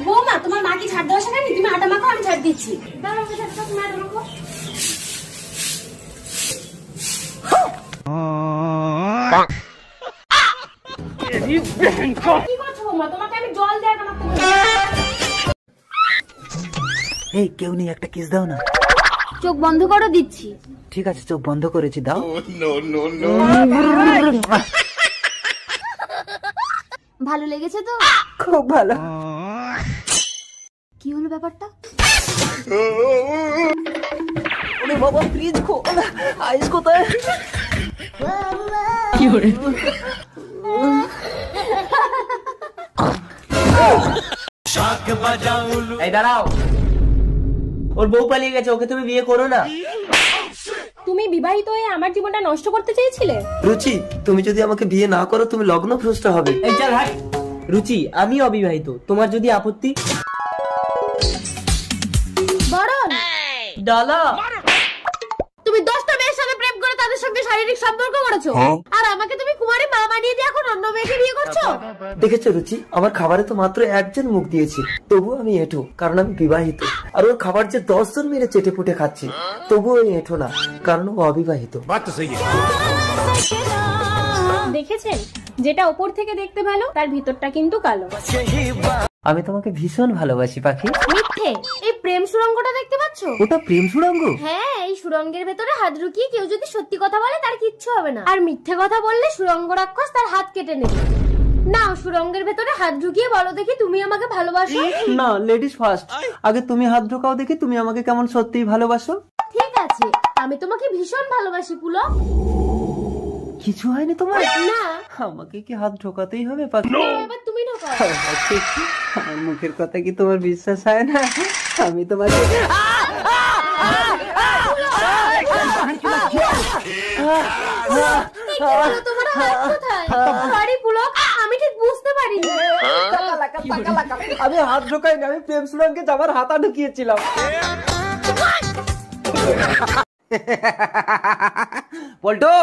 বৌমা, তোমার মা কি ছাড় দেওয়া শেখায়নি? তুমি আটা মাখো, আমি ছাড় দিচ্ছি। তুমি আটা মাখো। কি করছো বৌমা? তোমাকে আমি জল দিয়ে আটা মাখতে বলছি। এই কেউ নেই, একটা কিস দাও না। চোখ বন্ধ করো, দিচ্ছি। ঠিক আছে, চোখ বন্ধ করেছি, দাও। ভালো লেগেছে তো? খুব ভালো। কি হলো ব্যাপারটা? ওরে বাবা, প্লিজ খোল। আইস কোথায়? কি হলো? এই দাঁড়াও, ওর বউ পালিয়ে গেছে, ওকে তুমি বিয়ে করো না। তুমি বিবাহিত হয়ে আমার জীবনটা নষ্ট করতে চেয়েছিলে? রুচি, তুমি যদি আমাকে বিয়ে না করো তুমি লগ্ন ভ্রষ্ট হবে। এই চল হাট। রুচি, আমি অবিবাহিত, তোমার যদি আপত্তি। বরণ ডালা, তুমি 10টা মেয়ের সাথে প্রেম করে তাদের সঙ্গে শারীরিক সম্পর্ক করেছো, আর আমাকে তুমি কুমারী মা বানিয়ে দিয়ে এখন অন্য মেয়েকে বিয়ে করছো। দেখেছো রুচি, আমার খাবারে তো মাত্র একজন মুখ দিয়েছে, তবু আমি এঁঠো, কারণ আমি বিবাহিত। আর ওর খাবার যে 10 জন মিলে চেটে পুটে খাচ্ছে, তবুও এঁঠো না, কারণ ও অবিবাহিত। দেখেছেন, যেটা উপর থেকে দেখতে ভালো তার ভিতরটা কিন্তু কালো। আমি তোমাকে ভীষণ ভালোবাসি পাখি। মিথ্যে। এই প্রেম সুড়ঙ্গটা দেখতে পাচ্ছো? ওটা প্রেম সুড়ঙ্গ? হ্যাঁ, এই সুড়ঙ্গের ভেতরে হাত ঢুকিয়ে কেউ যদি সত্যি কথা বলে তার কিচ্ছু হবে না, আর মিথ্যে কথা বললে সুড়ঙ্গ রাক্ষস তার হাত কেটে নেবে। নাও, সুড়ঙ্গের ভেতরে হাত ঢুকিয়ে বলো দেখি তুমি আমাকে ভালোবাসো। না, লেডিস ফার্স্ট, আগে তুমি হাত ঢোকাও দেখি তুমি আমাকে কেমন সত্যিই ভালোবাসো। ঠিক আছে, আমি তোমাকে ভীষণ ভালোবাসি পুলক। কিছু হয়নি তোমার? না। আমাকে কি হাত ঢোকাতেই হবে পাখি? এবার তুমি ঢোকাও। আমার মুখের কথা কি তোমার বিশ্বাস হয় না? আমি তোমাকে তোমার হাত কোথায়? সরি পুলক, আমি ঠিক বুঝতে পারিনি। আমি হাত ঢোকাইনি, আমি প্রেম সুড়ঙ্গে যাবার হাতা ঢুকিয়েছিলাম। পল্টু,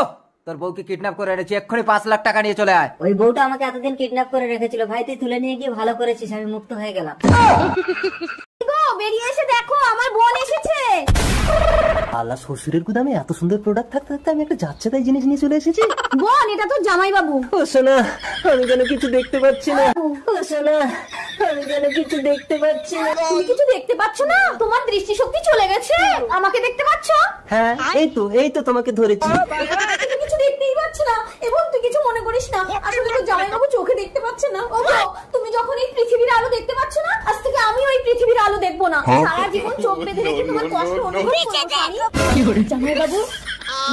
তোর বউকে কিডন্যাপ করে এনেছি, এক্ষুনি 5 লাখ টাকা নিয়ে চলে আয়। ওই বউটা আমাকে এতদিন কিডন্যাপ করে রেখেছিল ভাই, তুই তুলে নিয়ে গিয়ে ভালো করেছিস, আমি মুক্ত হয়ে গেলাম। বেরিয়ে এসে দেখো, আমার বোন এসেছে। আল্লাহ, শ্বশুরের গুদামে এত সুন্দর প্রোডাক্ট থাকতে থাকতে আমি একটা যাচ্ছে তাই জিনিস নিয়ে চলে এসেছি। বোন, এটা তো জামাই বাবু। ও সোনা, আমি যেন কিছু দেখতে পাচ্ছি না। ও সোনা, আমি যেন কিছু দেখতে পাচ্ছি না। তুমি কিছু দেখতে পাচ্ছ না? তোমার দৃষ্টিশক্তি চলে গেছে। আমাকে দেখতে পাচ্ছ? হ্যাঁ, এই তো তোমাকে ধরেছি। তুমি কিছু দেখতেই পাচ্ছ না, এবং তুই কিছু মনে করিস না, আসলে তো জামাই বাবু চোখে দেখতে পাচ্ছে না। ওগো, তুমি যখন এই পৃথিবীর আলো দেখতে পাচ্ছ না, আজ থেকে আমি ওই পৃথিবীর আলো দেখবো না। সারা জীবন চোখ বেঁধে রেখে তোমার কষ্ট অনুভব করবো। জামাই বাবু,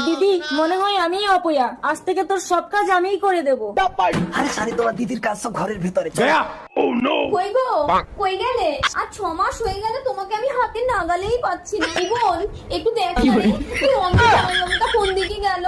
দিদি, মনে হয় আমি অপয়া, আজ থেকে তোর সব কাজ আমিই করে দেবো। আরে সারি, তোমার দিদির কাজ সব ঘরের ভিতরে। কই গো, কই গেলে? আর 6 মাস হয়ে গেলে তোমাকে আমি হাতে নাগালেই পাচ্ছি না। বোন, একটু দেখ, তুই অন্য জামাই বাবুটা কোন দিকে গেল?